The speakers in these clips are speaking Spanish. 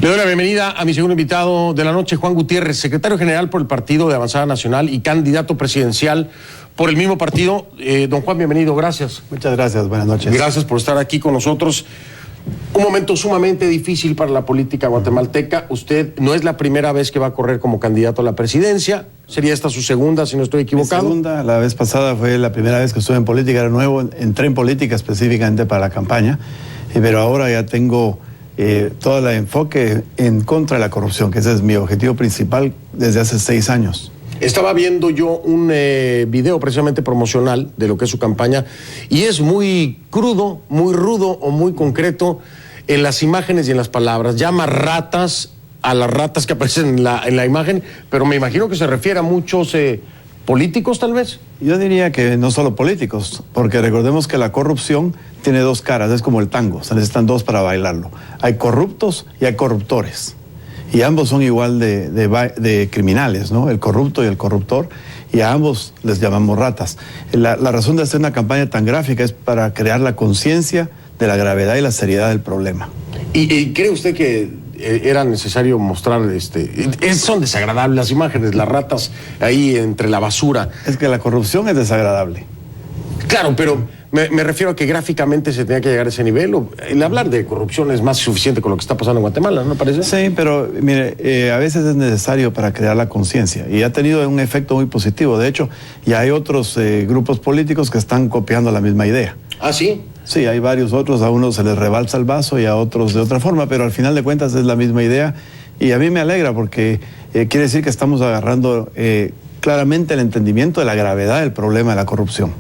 Le doy la bienvenida a mi segundo invitado de la noche, Juan Gutiérrez, secretario general por el Partido de Avanzada Nacional y candidato presidencial por el mismo partido. Don Juan, bienvenido, gracias. Muchas gracias, buenas noches. Gracias por estar aquí con nosotros. Un momento sumamente difícil para la política guatemalteca. Usted no es la primera vez que va a correr como candidato a la presidencia. Sería esta su segunda, si no estoy equivocado. Mi segunda, la vez pasada fue la primera vez que estuve en política, era nuevo, entré en política específicamente para la campaña, pero ahora ya tengo todo el enfoque en contra de la corrupción, que ese es mi objetivo principal desde hace 6 años. Estaba viendo yo un video precisamente promocional de lo que es su campaña y es muy crudo, muy rudo o muy concreto en las imágenes y en las palabras. Llama ratas a las ratas que aparecen en la imagen, pero me imagino que se refiere a muchos políticos tal vez. Yo diría que no solo políticos, porque recordemos que la corrupción tiene 2 caras, es como el tango, se necesitan 2 para bailarlo. Hay corruptos y hay corruptores. Y ambos son igual de criminales, ¿no? El corrupto y el corruptor, y a ambos les llamamos ratas. La razón de hacer una campaña tan gráfica es para crear la conciencia de la gravedad y la seriedad del problema. ¿Y cree usted que era necesario mostrar son desagradables las imágenes, las ratas ahí entre la basura? Es que la corrupción es desagradable. Claro, pero me refiero a que gráficamente se tenía que llegar a ese nivel. El hablar de corrupción es más suficiente con lo que está pasando en Guatemala, ¿no parece? Sí, pero mire, a veces es necesario para crear la conciencia y ha tenido un efecto muy positivo. De hecho, ya hay otros grupos políticos que están copiando la misma idea. ¿Ah, sí? Sí, hay varios otros, a unos se les rebalsa el vaso y a otros de otra forma, pero al final de cuentas es la misma idea y a mí me alegra porque quiere decir que estamos agarrando claramente el entendimiento de la gravedad del problema de la corrupción.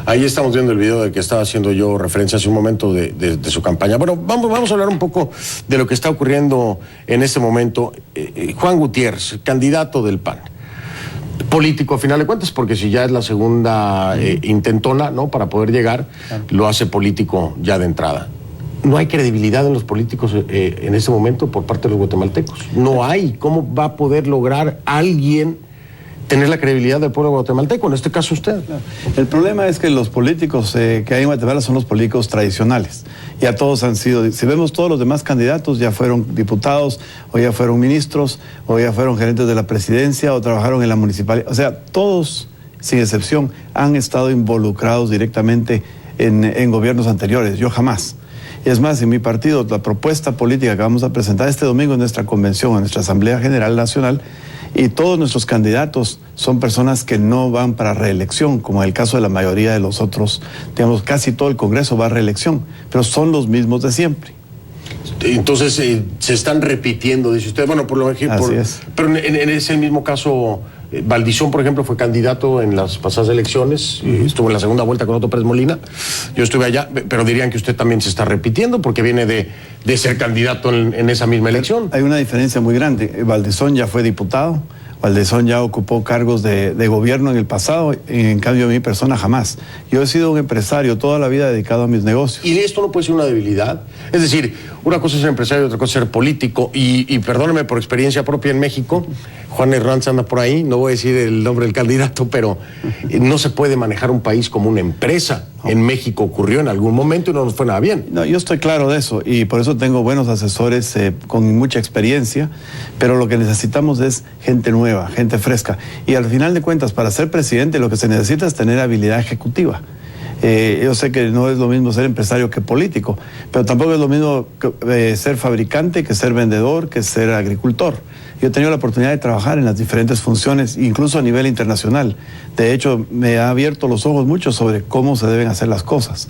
Ahí estamos viendo el video del que estaba haciendo yo referencia hace un momento de su campaña. Bueno, vamos a hablar un poco de lo que está ocurriendo en este momento. Juan Gutiérrez, candidato del PAN. Político a final de cuentas, porque si ya es la segunda intentona, ¿no?, para poder llegar, lo hace político ya de entrada. No hay credibilidad en los políticos en este momento por parte de los guatemaltecos. No hay. ¿Cómo va a poder lograr alguien tener la credibilidad del pueblo guatemalteco, en este caso usted? El problema es que los políticos que hay en Guatemala son los políticos tradicionales. Ya todos han sido, si vemos todos los demás candidatos, ya fueron diputados, o ya fueron ministros, o ya fueron gerentes de la presidencia, o trabajaron en la municipalidad. O sea, todos, sin excepción, han estado involucrados directamente en gobiernos anteriores. Yo jamás. Es más, en mi partido, la propuesta política que vamos a presentar este domingo en nuestra convención, en nuestra Asamblea General Nacional, y todos nuestros candidatos son personas que no van para reelección, como en el caso de la mayoría de los otros. Digamos, casi todo el Congreso va a reelección, pero son los mismos de siempre. Entonces, se están repitiendo, dice usted. Bueno, por lo ejemplo, pero es el mismo caso. Valdizón, por ejemplo, fue candidato en las pasadas elecciones, estuvo en la segunda vuelta con Otto Pérez Molina. Yo estuve allá, pero dirían que usted también se está repitiendo porque viene de ser candidato en esa misma elección. Hay una diferencia muy grande. Valdizón ya fue diputado, Valdizón ya ocupó cargos de gobierno en el pasado, en cambio mi persona jamás. Yo he sido un empresario toda la vida dedicado a mis negocios. ¿Y esto no puede ser una debilidad? Es decir, una cosa es ser empresario y otra cosa es ser político. Y perdóneme por experiencia propia en México, Juan Herranz anda por ahí, no voy a decir el nombre del candidato, pero no se puede manejar un país como una empresa. En México ocurrió en algún momento y no nos fue nada bien. No, yo estoy claro de eso y por eso tengo buenos asesores con mucha experiencia, pero lo que necesitamos es gente nueva, gente fresca. Y al final de cuentas, para ser presidente lo que se necesita es tener habilidad ejecutiva. Yo sé que no es lo mismo ser empresario que político, pero tampoco es lo mismo ser fabricante que ser vendedor, que ser agricultor. Yo he tenido la oportunidad de trabajar en las diferentes funciones, incluso a nivel internacional. De hecho, me ha abierto los ojos mucho sobre cómo se deben hacer las cosas.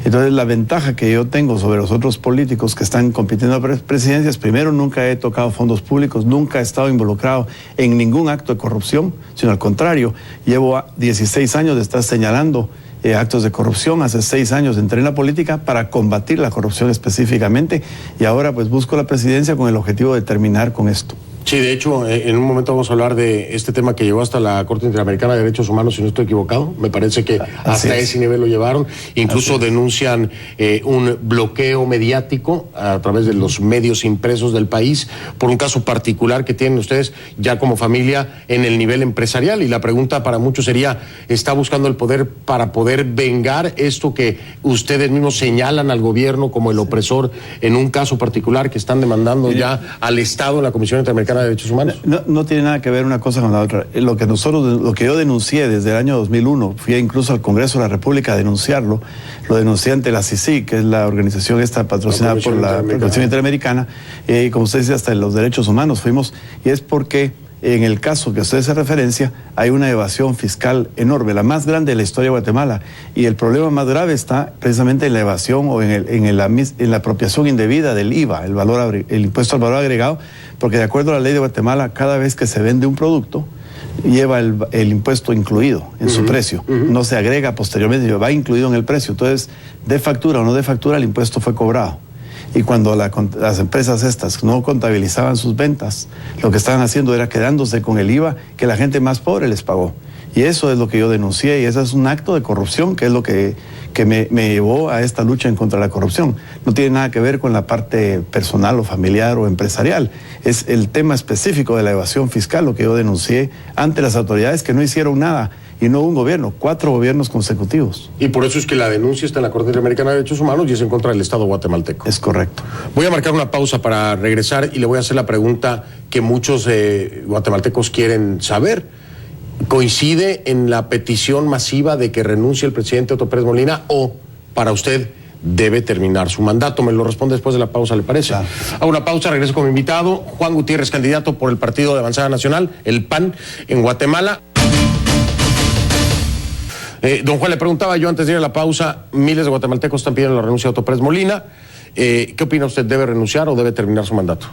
Entonces, la ventaja que yo tengo sobre los otros políticos que están compitiendo a presidencias, primero, nunca he tocado fondos públicos, nunca he estado involucrado en ningún acto de corrupción, sino al contrario, llevo 16 años de estar señalando actos de corrupción. Hace 6 años entré en la política para combatir la corrupción específicamente y ahora pues busco la presidencia con el objetivo de terminar con esto. Sí, de hecho, en un momento vamos a hablar de este tema que llegó hasta la Corte Interamericana de Derechos Humanos, si no estoy equivocado. Me parece que hasta ese nivel lo llevaron. Incluso denuncian un bloqueo mediático a través de los medios impresos del país por un caso particular que tienen ustedes ya como familia en el nivel empresarial. Y la pregunta para muchos sería, ¿está buscando el poder para poder vengar esto que ustedes mismos señalan al gobierno como el opresor en un caso particular que están demandando ya al Estado en la Comisión Interamericana de Derechos Humanos? No tiene nada que ver una cosa con la otra. Lo que yo denuncié desde el año 2001, fui incluso al Congreso de la República a denunciarlo, lo denuncié ante la CICIG, que es la organización esta patrocinada por la Comisión Interamericana, y como usted dice, hasta en los derechos humanos fuimos, y es porque en el caso que usted hace referencia, hay una evasión fiscal enorme, la más grande de la historia de Guatemala. Y el problema más grave está precisamente en la evasión o en la apropiación indebida del IVA, el impuesto al valor agregado, porque de acuerdo a la ley de Guatemala, cada vez que se vende un producto, lleva el impuesto incluido en su precio. No se agrega posteriormente, va incluido en el precio. Entonces, de factura o no de factura, el impuesto fue cobrado. Y cuando las empresas estas no contabilizaban sus ventas, lo que estaban haciendo era quedándose con el IVA que la gente más pobre les pagó. Y eso es lo que yo denuncié, y eso es un acto de corrupción, que es lo que me llevó a esta lucha en contra de la corrupción. No tiene nada que ver con la parte personal o familiar o empresarial. Es el tema específico de la evasión fiscal, lo que yo denuncié ante las autoridades que no hicieron nada. Y no un gobierno, 4 gobiernos consecutivos. Y por eso es que la denuncia está en la Corte Interamericana de Derechos Humanos y es en contra del Estado guatemalteco. Es correcto. Voy a marcar una pausa para regresar y le voy a hacer la pregunta que muchos guatemaltecos quieren saber. ¿Coincide en la petición masiva de que renuncie el presidente Otto Pérez Molina o para usted debe terminar su mandato? Me lo responde después de la pausa, ¿le parece? Claro. A una pausa, regreso con mi invitado, Juan Gutiérrez, candidato por el Partido de Avanzada Nacional, el PAN, en Guatemala. Don Juan, le preguntaba yo antes de ir a la pausa, miles de guatemaltecos están pidiendo la renuncia de Otto Pérez Molina. ¿Qué opina usted? ¿Debe renunciar o debe terminar su mandato?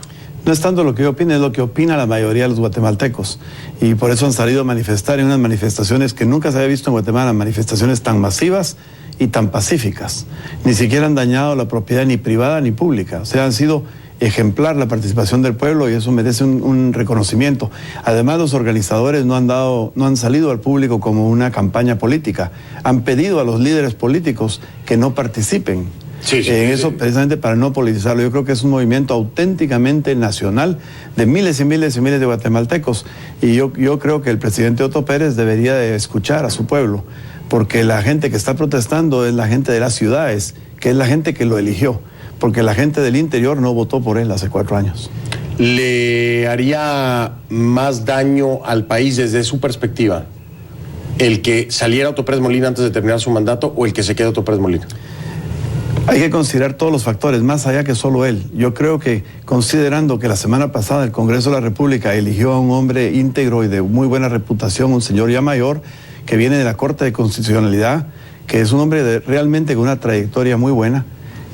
No es tanto lo que yo opine, es lo que opina la mayoría de los guatemaltecos. Y por eso han salido a manifestar en unas manifestaciones que nunca se había visto en Guatemala, manifestaciones tan masivas y tan pacíficas. Ni siquiera han dañado la propiedad ni privada ni pública. O sea, han sido ejemplar la participación del pueblo y eso merece un reconocimiento. Además, los organizadores no han salido al público como una campaña política. Han pedido a los líderes políticos que no participen en eso, precisamente para no politizarlo. Yo creo que es un movimiento auténticamente nacional de miles y miles y miles de guatemaltecos. Y yo creo que el presidente Otto Pérez debería de escuchar a su pueblo, porque la gente que está protestando es la gente de las ciudades, que es la gente que lo eligió, porque la gente del interior no votó por él hace 4 años. ¿Le haría más daño al país desde su perspectiva el que saliera Otto Pérez Molina antes de terminar su mandato o el que se quede Otto Pérez Molina? Hay que considerar todos los factores, más allá que solo él. Yo creo que, considerando que la semana pasada el Congreso de la República eligió a un hombre íntegro y de muy buena reputación, un señor ya mayor, que viene de la Corte de Constitucionalidad, que es un hombre realmente con una trayectoria muy buena,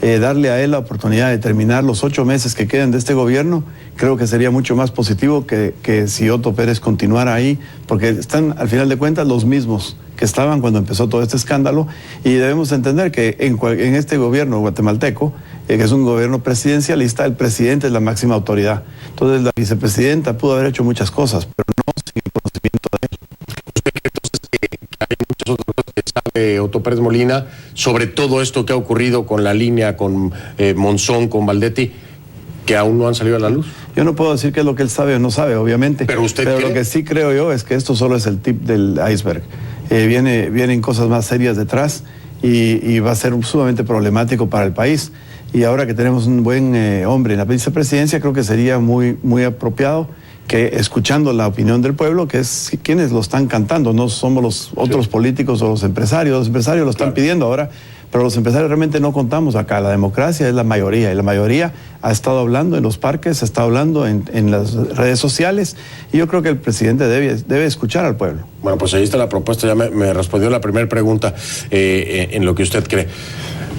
darle a él la oportunidad de terminar los 8 meses que quedan de este gobierno, creo que sería mucho más positivo que si Otto Pérez continuara ahí, porque están al final de cuentas los mismos que estaban cuando empezó todo este escándalo, y debemos entender que en este gobierno guatemalteco, que es un gobierno presidencialista, el presidente es la máxima autoridad. Entonces la vicepresidenta pudo haber hecho muchas cosas, pero no sin el conocimiento de él. ¿Usted cree entonces que hay muchas otras cosas que sabe Otto Pérez Molina sobre todo esto que ha ocurrido con la línea, con Monzón, con Valdetti, que aún no han salido a la luz? Yo no puedo decir qué es lo que él sabe o no sabe, obviamente. Pero lo que sí creo yo es que esto solo es el tip del iceberg. Vienen cosas más serias detrás y va a ser sumamente problemático para el país. Y ahora que tenemos un buen hombre en la vicepresidencia, creo que sería muy, muy apropiado que, escuchando la opinión del pueblo, que es quienes lo están cantando, no somos los otros políticos o los empresarios lo están pidiendo ahora, pero los empresarios realmente no contamos acá. La democracia es la mayoría, y la mayoría ha estado hablando en los parques, ha estado hablando en las redes sociales, y yo creo que el presidente debe escuchar al pueblo. Bueno, pues ahí está la propuesta, ya me respondió la primera pregunta en lo que usted cree.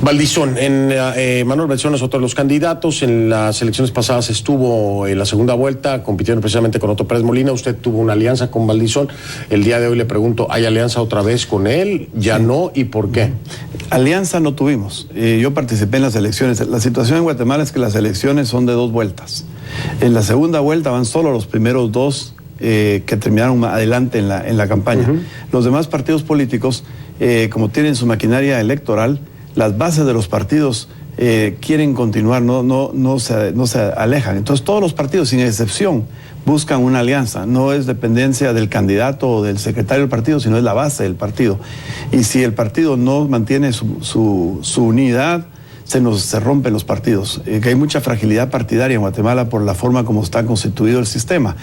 Valdizón, Manuel Valdizón es otro de los candidatos. En las elecciones pasadas estuvo en la segunda vuelta, compitiendo precisamente con Otto Pérez Molina. Usted tuvo una alianza con Valdizón. El día de hoy le pregunto, ¿hay alianza otra vez con él? ¿Ya no? ¿Y por qué? Alianza no tuvimos. Yo participé en las elecciones. La situación en Guatemala es que las elecciones son de 2 vueltas. En la segunda vuelta van solo los primeros dos que terminaron adelante en la campaña. Los demás partidos políticos, como tienen su maquinaria electoral, las bases de los partidos quieren continuar, no se alejan. Entonces todos los partidos, sin excepción, buscan una alianza. No es dependencia del candidato o del secretario del partido, sino es la base del partido. Y si el partido no mantiene su unidad, se rompen los partidos. Que hay mucha fragilidad partidaria en Guatemala por la forma como está constituido el sistema.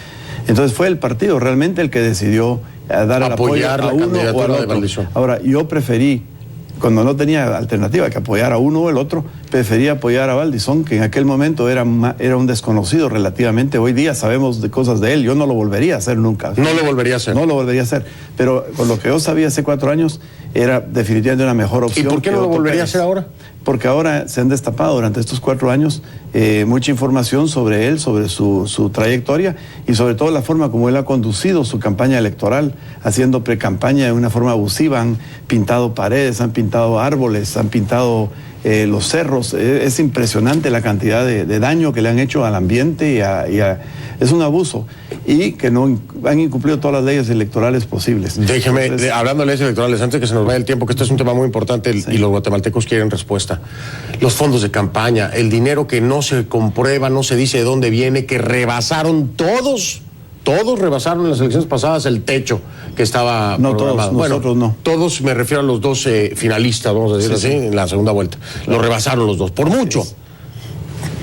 Entonces fue el partido realmente el que decidió dar el apoyo a uno o al otro. Ahora, yo preferí, cuando no tenía alternativa que apoyar a uno o el otro, prefería apoyar a Valdizón, que en aquel momento era un desconocido relativamente. Hoy día sabemos de cosas de él. Yo no lo volvería a hacer nunca. No lo volvería a hacer. No lo volvería a hacer. Pero con lo que yo sabía hace 4 años, era definitivamente una mejor opción. ¿Y por qué no lo volvería a hacer ahora? Porque ahora se han destapado durante estos 4 años mucha información sobre él, sobre su trayectoria y sobre todo la forma como él ha conducido su campaña electoral, haciendo pre-campaña de una forma abusiva. Han pintado paredes, han pintado árboles, han pintado los cerros. Es impresionante la cantidad de daño que le han hecho al ambiente es un abuso y que no han incumplido todas las leyes electorales posibles. Déjeme, hablando de leyes electorales, antes que se nos vaya el tiempo, que este es un tema muy importante y los guatemaltecos quieren respuesta. Los fondos de campaña, el dinero que no se comprueba, no se dice de dónde viene, que rebasaron todos rebasaron en las elecciones pasadas el techo que estaba programado. Todos, nosotros no. Todos, me refiero a los dos finalistas, vamos a decir así, en la segunda vuelta. Claro. Lo rebasaron los dos, por mucho. Sí.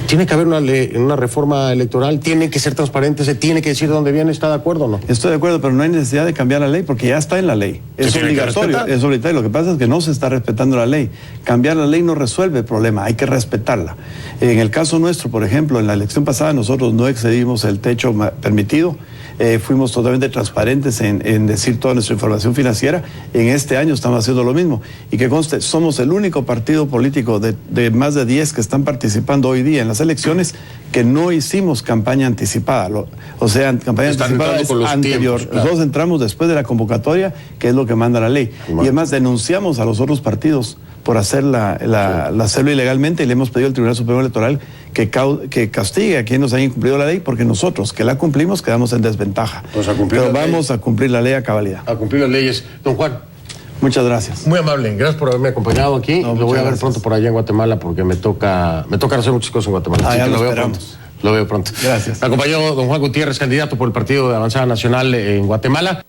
Tiene que haber una reforma electoral, tiene que ser transparente, se tiene que decir de dónde viene. ¿Está de acuerdo o no? Estoy de acuerdo, pero no hay necesidad de cambiar la ley porque ya está en la ley. Es obligatorio, es obligatorio. Lo que pasa es que no se está respetando la ley. Cambiar la ley no resuelve el problema, hay que respetarla. En el caso nuestro, por ejemplo, en la elección pasada nosotros no excedimos el techo permitido. Fuimos totalmente transparentes en decir toda nuestra información financiera. En este año estamos haciendo lo mismo. Y que conste, somos el único partido político de más de 10 que están participando hoy día en las elecciones que no hicimos campaña anticipada. O sea, campaña anticipada es anterior. Tiempos, claro. Nosotros entramos después de la convocatoria, que es lo que manda la ley. Bueno. Y además denunciamos a los otros partidos por hacerlo ilegalmente y le hemos pedido al Tribunal Supremo Electoral que castigue a quienes nos hayan incumplido la ley, porque nosotros, que la cumplimos, quedamos en desventaja. Pues pero vamos a cumplir la ley a cabalidad. A cumplir las leyes. Don Juan. Muchas gracias. Muy amable. Gracias por haberme acompañado aquí. Lo voy a ver pronto por allá en Guatemala, porque me toca hacer muchas cosas en Guatemala. Ya lo veo pronto. Lo veo pronto. Gracias. Me acompañó don Juan Gutiérrez, candidato por el Partido de Avanzada Nacional en Guatemala.